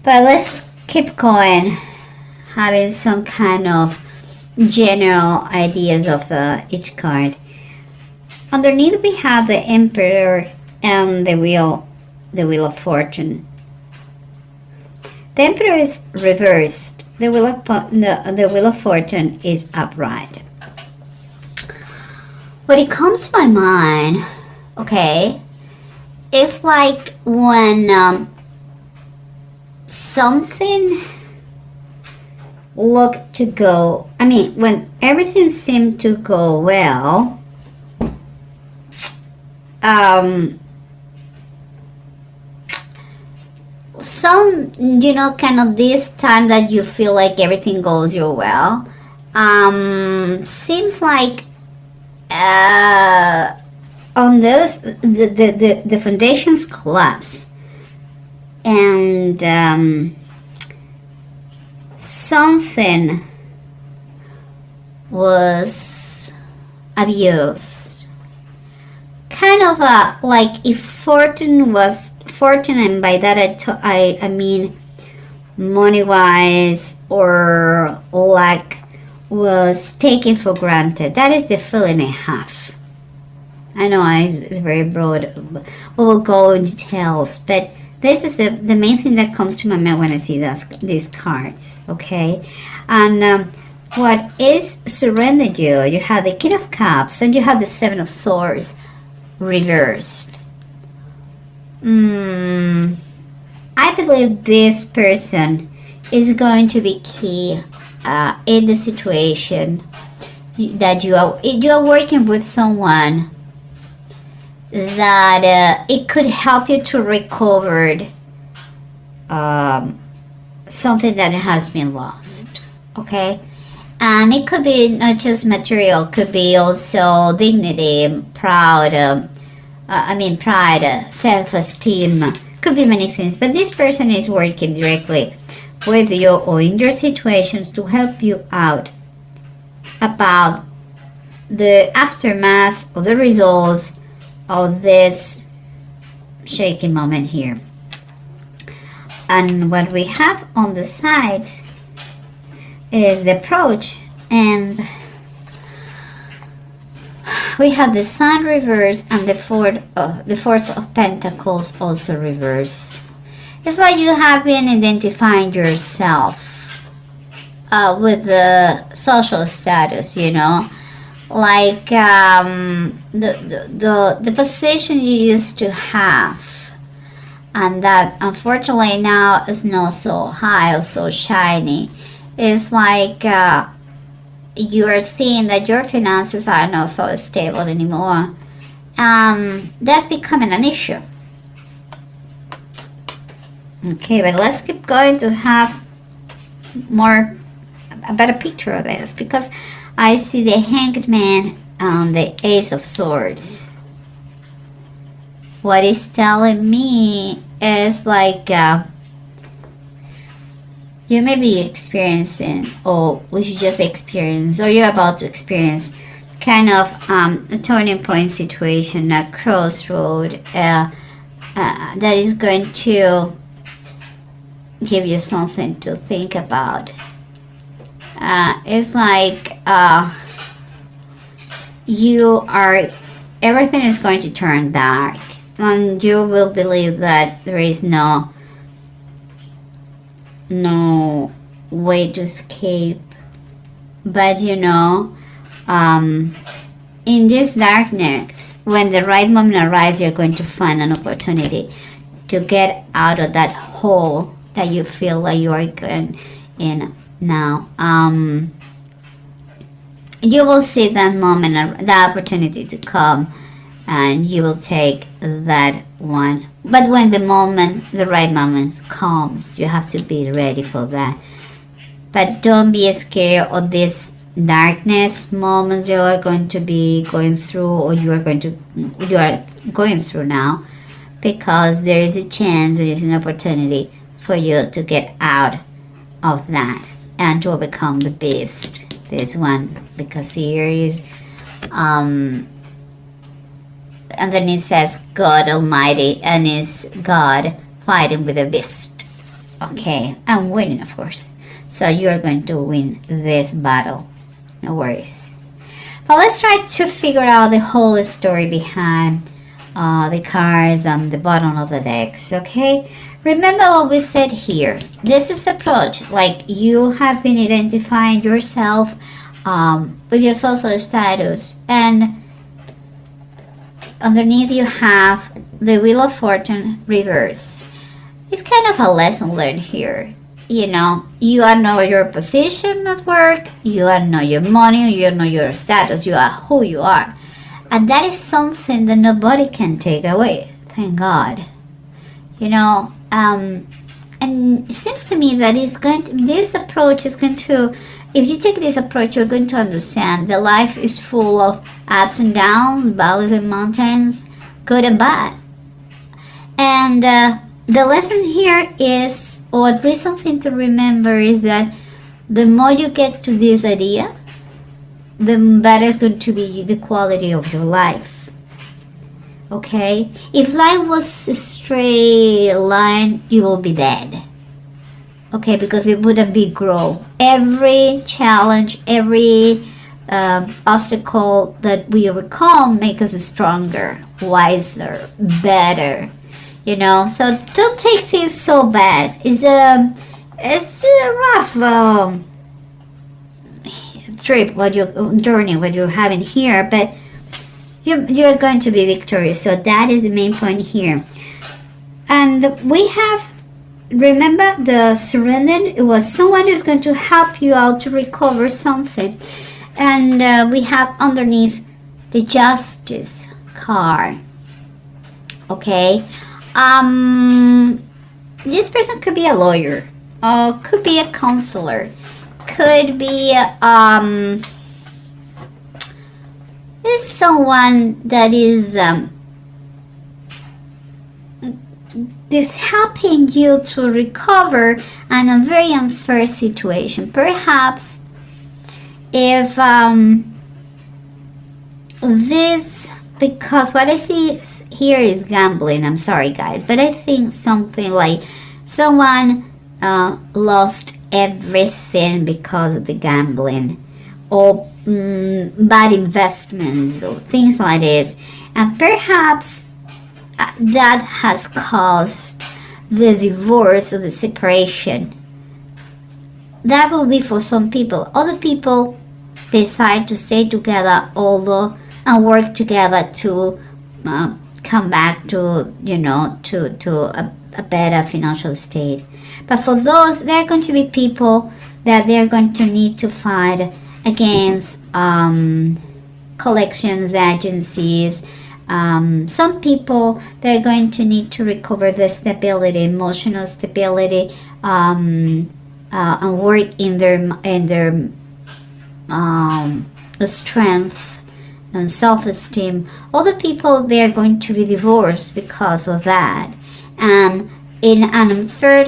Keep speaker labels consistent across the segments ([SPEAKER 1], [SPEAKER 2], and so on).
[SPEAKER 1] But let's keep going, having some kind of general ideas of each card. Underneath we have the Emperor and the Wheel of Fortune. The Emperor is reversed. The Wheel of Fortune is upright. What it comes to my mind, okay, it's like when something looked to go, when everything seemed to go well, some, kind of this time that you feel like everything goes your well, seems like on this, the foundations collapse, and something was abused. Kind of like if fortune, and by that I mean money wise or luck, was taken for granted. That is the feeling I have. I know it's very broad. We will go in details, but this is the main thing that comes to my mind when I see these cards, okay? And what is surrendered you? You have the King of Cups and you have the Seven of Swords reversed. I believe this person is going to be key in the situation that you are working with someone that it could help you to recover something that has been lost, okay? And it could be not just material, could be also dignity, pride, self-esteem, could be many things. But this person is working directly with you or in your situations to help you out about the aftermath or the results of this shaking moment here. And what we have on the sides is the approach, and we have the Sun reverse and the Fourth of Pentacles also reverse. It's like you have been identifying yourself with the social status, like the position you used to have, and that unfortunately now is not so high or so shiny. It's like you are seeing that your finances are not so stable anymore. That's becoming an issue. Okay, but let's keep going to have a better picture of this, because I see the Hanged Man and the Ace of Swords. What it's telling me is like you may be experiencing, or we should just experience, or you're about to experience kind of a turning point situation, a crossroad that is going to give you something to think about. It's like everything is going to turn dark, and you will believe that there is no way to escape. But in this darkness, when the right moment arrives, you're going to find an opportunity to get out of that hole that you feel like you are going in now. You will see that moment, the opportunity to come, and you will take that one. But when the right moment comes, you have to be ready for that. But don't be scared of this darkness moments you are going to be going through, or you are going through now, because there is a chance, there is an opportunity for you to get out of that and to become the beast. This one, because here is underneath says God Almighty, and is God fighting with a beast. Okay, I'm winning, of course. So you're going to win this battle. No worries. But let's try to figure out the whole story behind the cards on the bottom of the decks, okay? Remember what we said here. This is approach, like you have been identifying yourself with your social status, and underneath you have the Wheel of Fortune reverse. It's kind of a lesson learned here. You know, you know your position at work, you know your money, you know your status, you are who you are. And that is something that nobody can take away, thank God. You know, and it seems to me that this approach is going to, if you take this approach, you're going to understand that life is full of ups and downs, valleys and mountains, good and bad. And the lesson here is, or at least something to remember, is that the more you get to this idea, the better is going to be the quality of your life. Okay? If life was a straight line, you will be dead. Okay? Because it wouldn't be growth. Every challenge, every obstacle that we overcome makes us stronger, wiser, better. You know, so don't take things so bad. It's a rough trip, journey, what you're having here, but you're going to be victorious. So that is the main point here. And we have, remember the surrender. It was someone who's going to help you out to recover something. And we have underneath the Justice card. Okay. This person could be a lawyer, or could be a counselor, could be is someone that is helping you to recover in a very unfair situation. Perhaps if this, because what I see here is gambling. I'm sorry, guys, but I think something like someone lost everything because of the gambling, or bad investments, or things like this, and perhaps that has caused the divorce or the separation. That will be for some people. Other people decide to stay together, although, and work together to come back to, you know, to a better financial state. But for those, there are going to be people that they're going to need to fight against collections agencies. Some people, they're going to need to recover the stability, emotional stability, and work in their strength and self-esteem. Other people, they are going to be divorced because of that, and in an unfair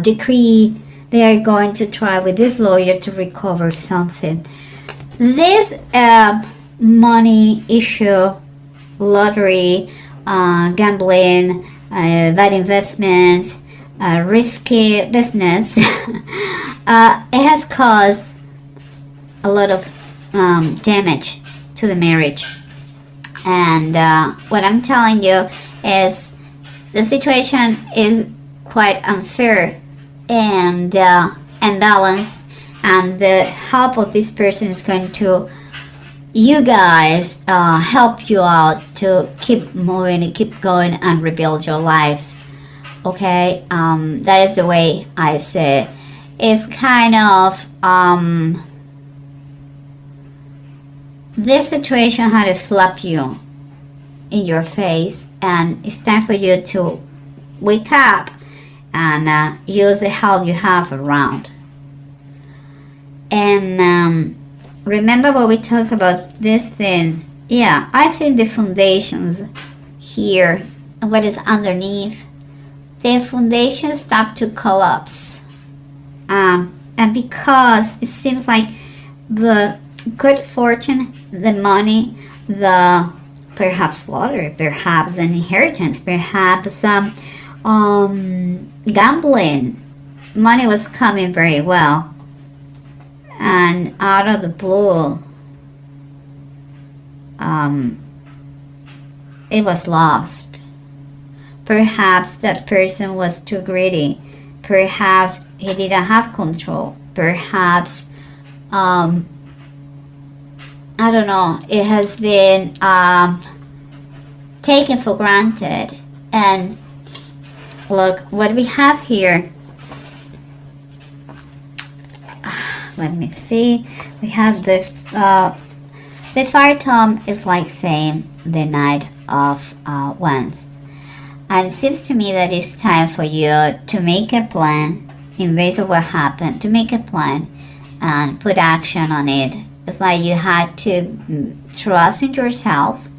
[SPEAKER 1] decree, they are going to try with this lawyer to recover something. This money issue, lottery, gambling, bad investments, risky business, it has caused a lot of damage to the marriage. And what I'm telling you is the situation is quite unfair and unbalanced, and the help of this person is going to, you guys, help you out to keep moving and keep going and rebuild your lives. Okay, that is the way I say it. It's kind of this situation had to slap you in your face, and it's time for you to wake up and use the help you have around. And remember what we talked about this thing. Yeah, I think the foundations here and what is underneath, the foundation stopped to collapse. And because it seems like the good fortune, the money, the perhaps lottery, perhaps an inheritance, perhaps Gambling. Money was coming very well, and out of the blue, it was lost. Perhaps that person was too greedy. Perhaps he didn't have control. Perhaps, I don't know, it has been taken for granted. And look what we have here. Let me see. We have the fire tome is like saying the Knight of Wands. And it seems to me that it's time for you to make a plan in base of what happened, to make a plan and put action on it. It's like you had to trust in yourself,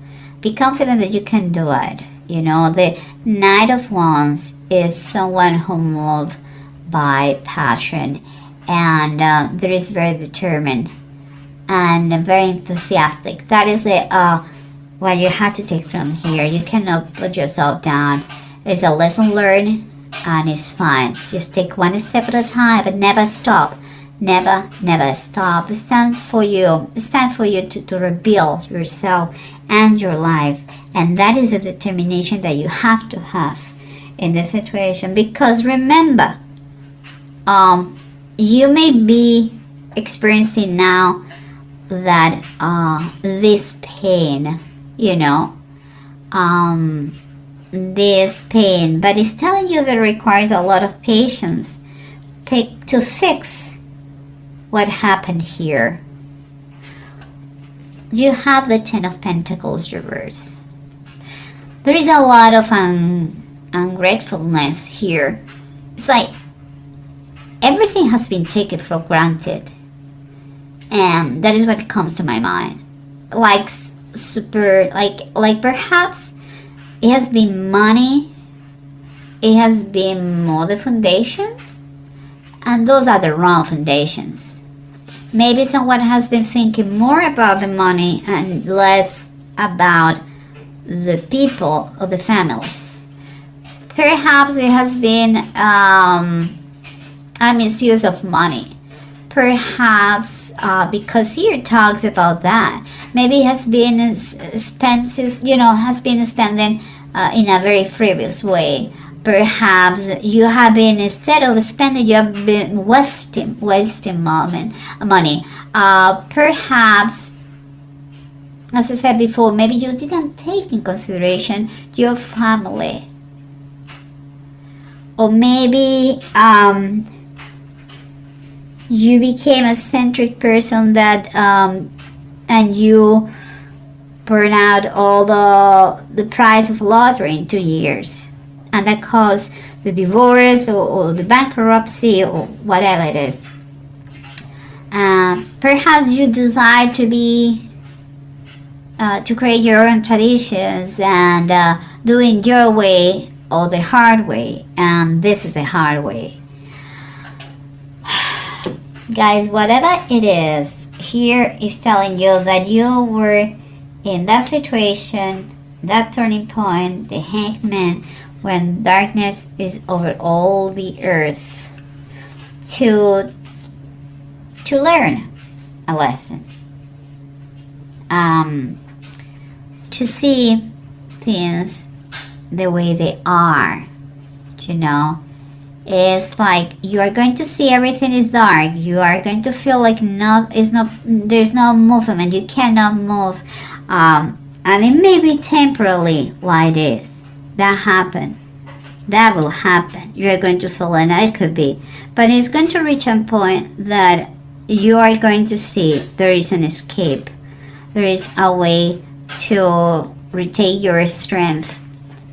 [SPEAKER 1] be confident that you can do it. You know, the Knight of Wands is someone who moves by passion, and there is very determined and very enthusiastic. That is what you have to take from here. You cannot put yourself down. It's a lesson learned, and it's fine. Just take one step at a time, but never stop. Never stop. It's time for you. It's time for you to rebuild yourself and your life. And that is a determination that you have to have in this situation. Because remember, you may be experiencing now that this pain, you know, this pain, but it's telling you that it requires a lot of patience to fix what happened here. You have the Ten of Pentacles reverse. There is a lot of ungratefulness here. It's like everything has been taken for granted, and that is what comes to my mind. Like super, like perhaps it has been money, it has been more the foundations, and those are the wrong foundations. Maybe someone has been thinking more about the money and less about the people or the family. Perhaps it has been a misuse of money. Perhaps because here talks about that. Maybe it has been expenses, you know, has been spending in a very frivolous way. Perhaps you have been, instead of spending, you have been wasting money. Perhaps, as I said before, maybe you didn't take in consideration your family. Or maybe you became a centric person that and you burn out all the price of lottery in 2 years, and that caused the divorce or the bankruptcy or whatever it is. Perhaps you decide to be to create your own traditions and doing your way or the hard way, and this is the hard way. Guys, whatever it is, here is telling you that you were in that situation, that turning point, the Hanged Man, when darkness is over all the earth, to learn a lesson, to see things the way they are. You know, it's like you are going to see everything is dark. You are going to feel like there's no movement. You cannot move, and it may be temporarily like this. That happened. That will happen. You are going to feel, and it could be, but it's going to reach a point that you are going to see there is an escape. There is a way to retake your strength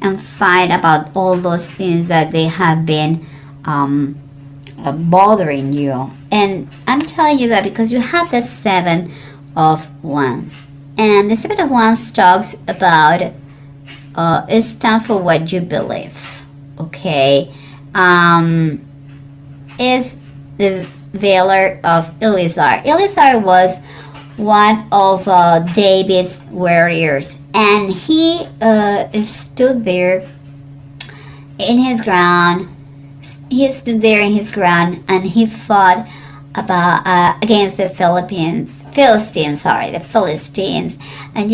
[SPEAKER 1] and fight about all those things that they have been bothering you. And I'm telling you that because you have the Seven of Wands, and the Seven of Wands talks about it's time for what you believe. Okay, is the Veiler of Elizar. Elizar was one of David's warriors, and he stood there in his ground. He stood there in his ground and he fought about against the Philistines. And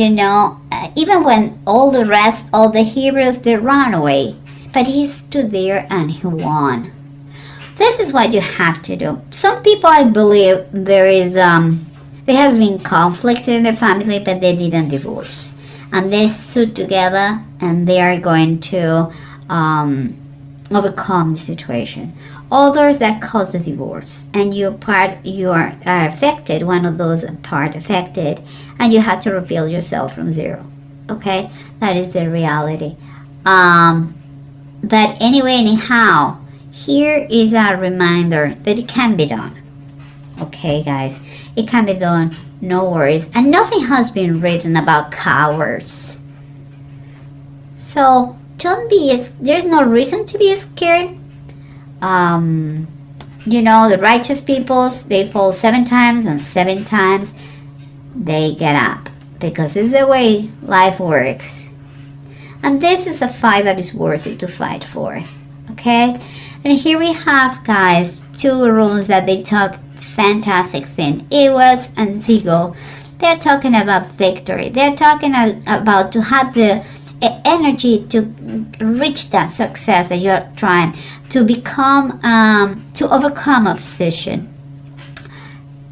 [SPEAKER 1] even when all the heroes, they ran away, but he stood there and he won. This is what you have to do. Some people, I believe, there has been conflict in the family, but they didn't divorce, and they stood together, and they are going to overcome the situation. Others that cause the divorce, and you are affected, one of those part affected, and you have to rebuild yourself from zero. Okay, that is the reality. But anyway, anyhow, here is a reminder that it can be done. Okay, guys, it can be done. No worries, and nothing has been written about cowards. So there's no reason to be scared. The righteous peoples, they fall 7 times, and 7 times they get up, because it's the way life works. And this is a fight that is worth it to fight for. Okay, and here we have, guys, 2 runes that they talk fantastic thing. Ewas and Zigo. They're talking about victory. They're talking about to have the energy to reach that success that you're trying to become, to overcome obsession.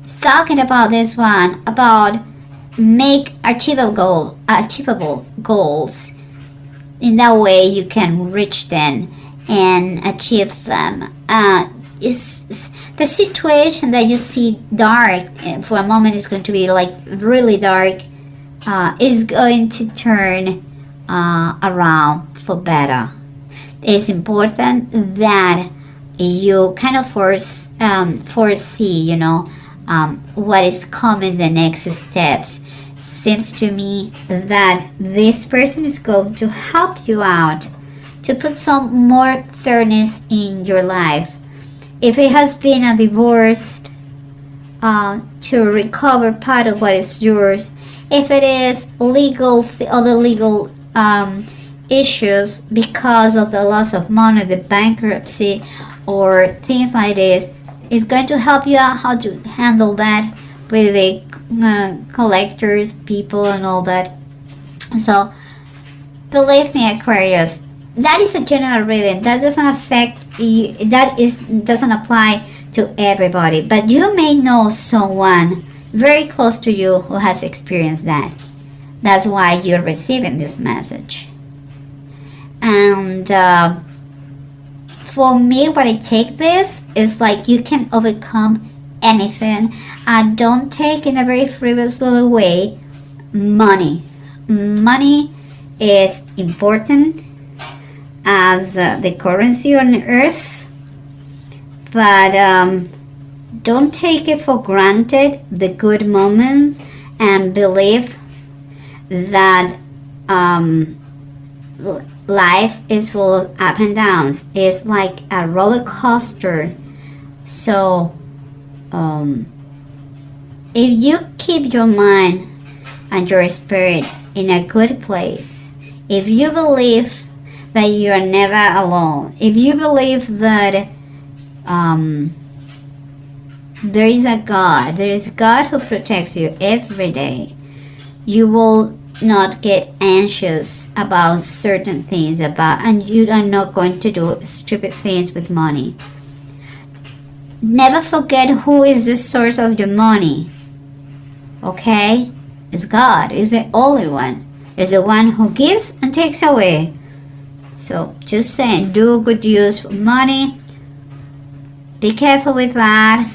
[SPEAKER 1] It's talking about this one, about make achievable goals. In that way you can reach them and achieve them. Is the situation that you see dark for a moment is going to be like really dark, is going to turn around for better. It's important that you kind of foresee, what is coming, the next steps. Seems to me that this person is going to help you out to put some more fairness in your life. If it has been a divorce, to recover part of what is yours. If it is other legal issues because of the loss of money, the bankruptcy, or things like this, is going to help you out how to handle that with the collectors, people, and all that. So believe me, Aquarius, that is a general reading. That doesn't affect you. Doesn't apply to everybody, but you may know someone very close to you who has experienced that. That's why you're receiving this message. And for me, what I take this is like you can overcome anything. Don't take in a very frivolous way money. Money is important as the currency on earth, but don't take it for granted, the good moments, and believe that life is full of up and downs. It's like a roller coaster. So if you keep your mind and your spirit in a good place, if you believe that you are never alone, if you believe that there is a God who protects you every day, you will not get anxious about certain things, and you are not going to do stupid things with money. Never forget who is the source of your money. Okay? It's God. It's the only one. It's the one who gives and takes away. So just saying, do good use for money. Be careful with that.